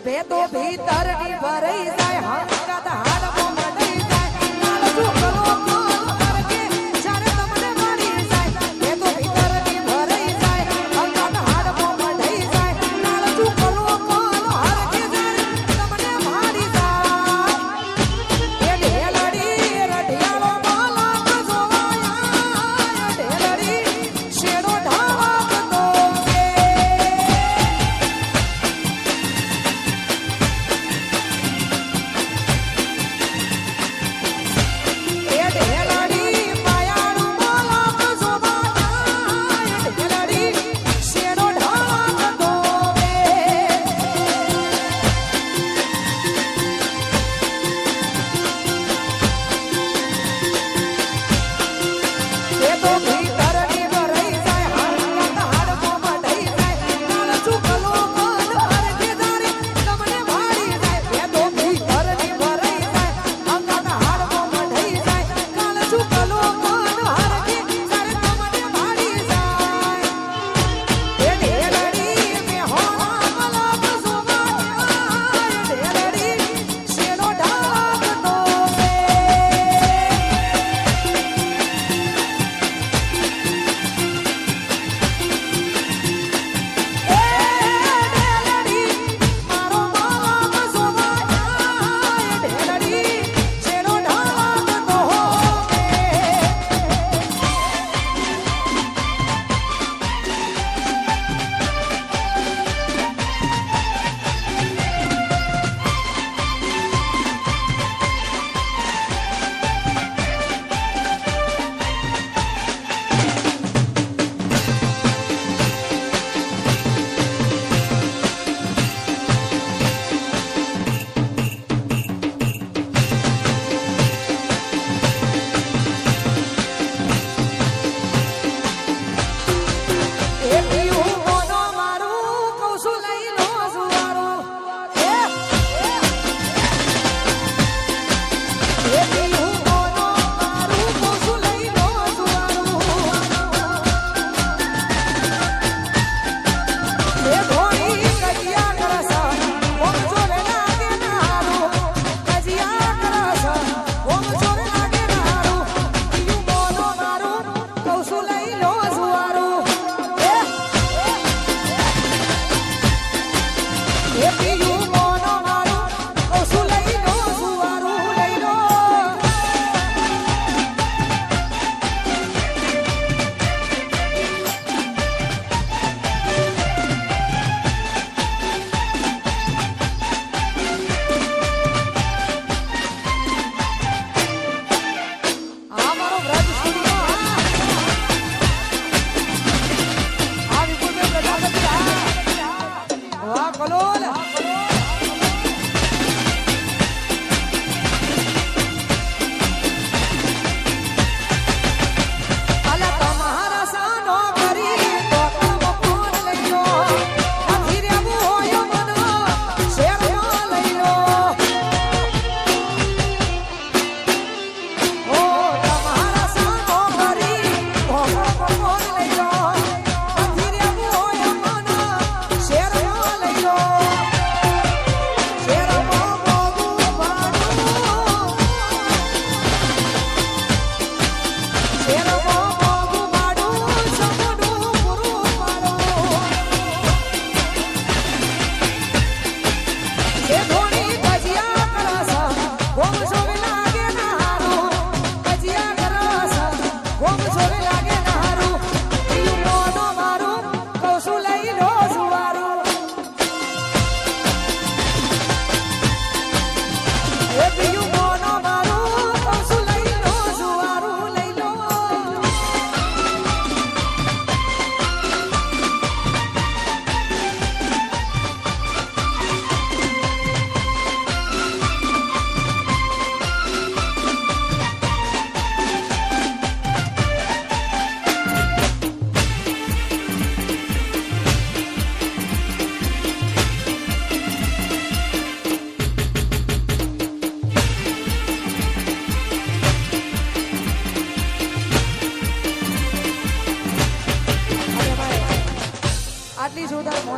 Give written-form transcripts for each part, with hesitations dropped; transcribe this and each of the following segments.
ભેદો ભીતર ની ભરાઈ જાય હંગાત હાડમો મડાઈ જાય નાલજુ કરો કોણ હરકે જ્યારે તમને મળી જાય ભેદો ભીતર ની ભરાઈ જાય હંગાત હાડમો મડાઈ જાય નાલજુ કરો કોણ હરકે જ્યારે તમને મળી જાય એ ઢેલડી રઢિયાળો માલક જોવાયા ઢેલડી શેરો ઢાળતો છે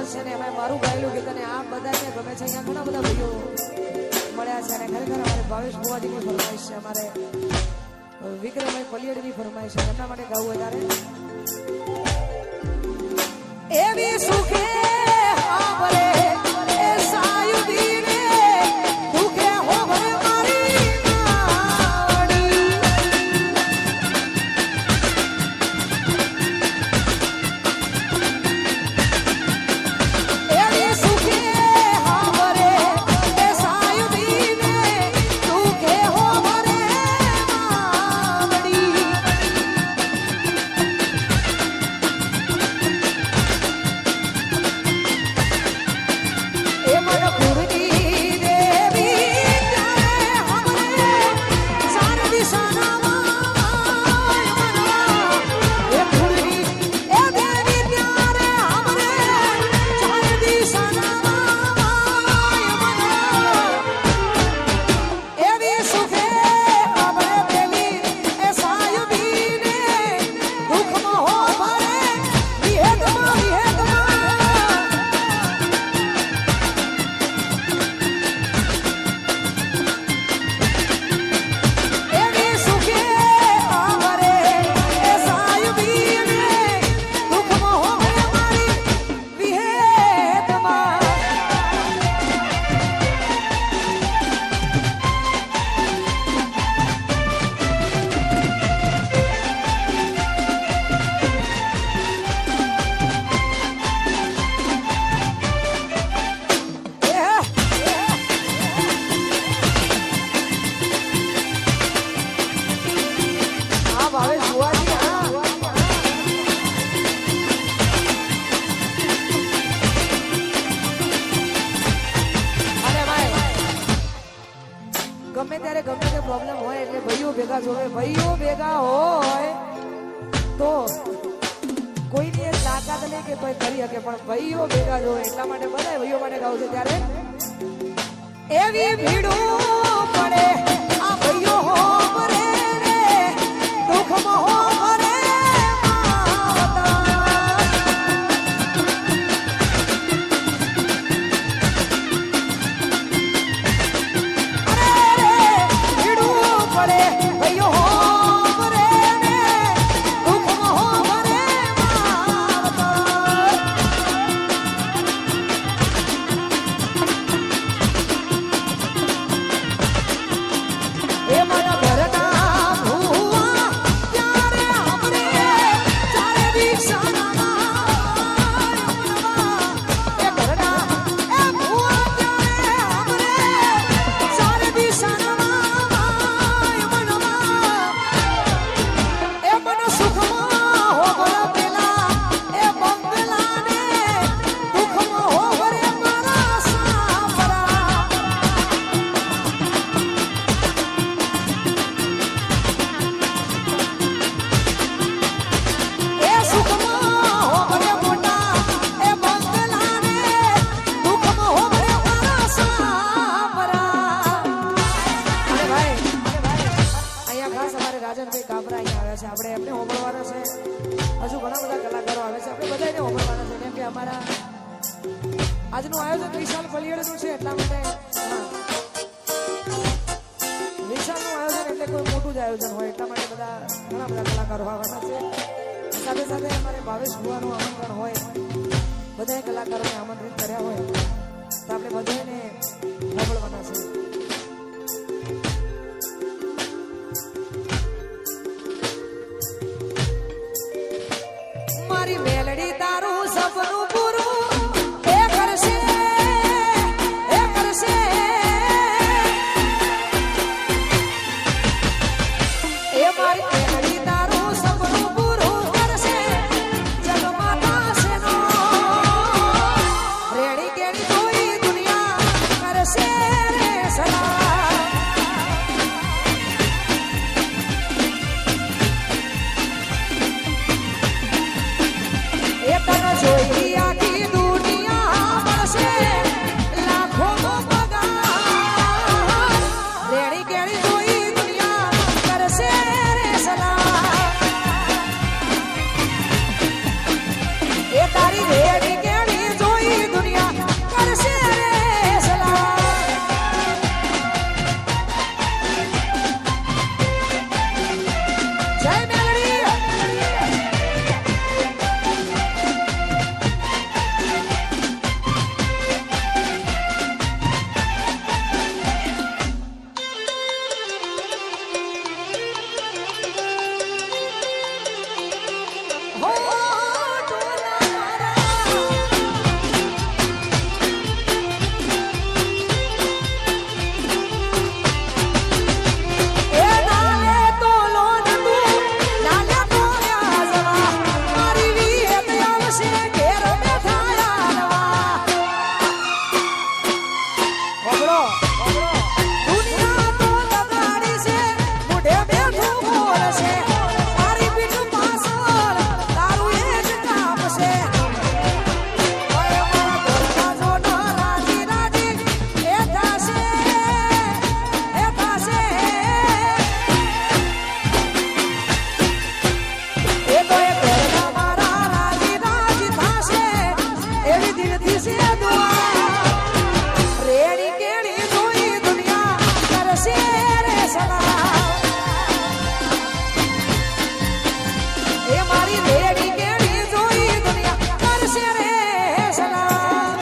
સરસ છે ને એમાં મારું ગાયેલું ગીત અને આ બધાને ગમે છે. અહીંયા ઘણા બધા ભાઈઓ મળ્યા છે અને ખરેખર અમારે ભાવેશ ભુવાજીની ફરમાઈશ છે, અમારે વિક્રમભાઈ પલિયડની ફરમાઈશ છે, એમના માટે ગાવું વધારે એવી સુખે આવરે એ સાયુદીને દુખે હોવરે મારી નાવડી એવી સુખે આવરે એ સાયુદીને દુખે હોવરે માવડી ગમે ત્યારે ગમે તે પ્રોબ્લેમ હોય એટલે ભાઈઓ ભેગા જોવે, ભાઈઓ ભેગા હોય તો કોઈની એક તાકાત લે કે કોઈ કરી શકે, પણ ભાઈઓ ભેગા જોવે એટલા માટે બધા ભાઈઓ માટે ગાવ છે. ત્યારે એવી ભીડું પડે આ ભાઈઓ હો મરે રે દુઃખમાં હો મરે આપણે એમને હોંભળવાના છે, હજુ ઘણા બધા કલાકારો આવે છે, આપણે બધાને હોંભળવાના છે કેમ કે અમારા આજનું આયોજન વિશાલ પલિયડનું છે એટલા માટે. વિશાલનું આયોજન એટલે કોઈ મોટું જ આયોજન હોય એટલા માટે બધા ઘણા બધા કલાકારો આવવાના છે. સાથે સાથે અમારે ભાવેશ ભુવાનું આમંત્રણ હોય, બધા કલાકારોને આમંત્રિત કર્યા હોય તો આપણે બધાને હોંભળવાના છે. મારી મેલડી તારું સપનું પૂરું એ કરશે એ મારી મેલડી તારું સપનું પૂરું કરશે જગમાં થશે નો રેડી કેડી કોઈ દુનિયા કરશે રે એવી દિલથી છે દુઆ રેડી કેડી જોઈ દુનિયા કરશે રે સલામ એ મારી રેડી કેડી જોઈ દુનિયા કરશે રે સલામ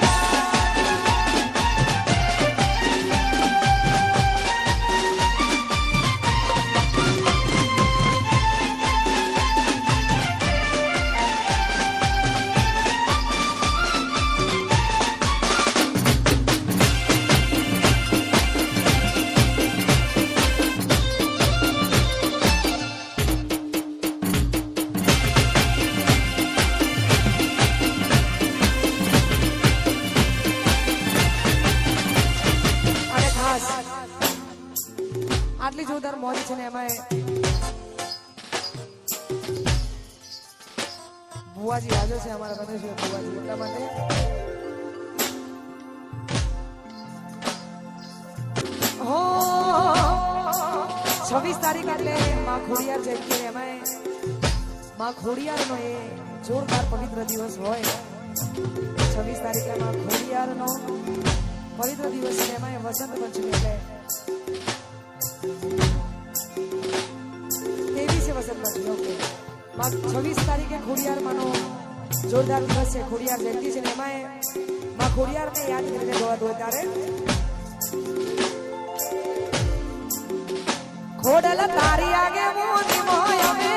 આટલી જોરદાર મોજ છે ને એમાં બુવાજી હાજર છે અમારા પ્રદેશ બુવાજી એટલા માટે હો 26 તારીખ એટલે માં ખોડિયાર જયંતિ એમાં માં ખોડિયારનો એ જોરદાર પવિત્ર દિવસ હોય 26 તારીખે માં ખોડિયારનો પવિત્ર દિવસ છે એમાં વસંત પંચમી એટલે ઓકે 26 તારીખે ખોડિયાર માનો જોરદાર દિવસ છે ખોડિયાર જયંતિ છે ને એમાં માં ખોડિયારને યાદ કરીને ગવાતું હોય ત્યારે ખોડલ તારી આગે મોની મોય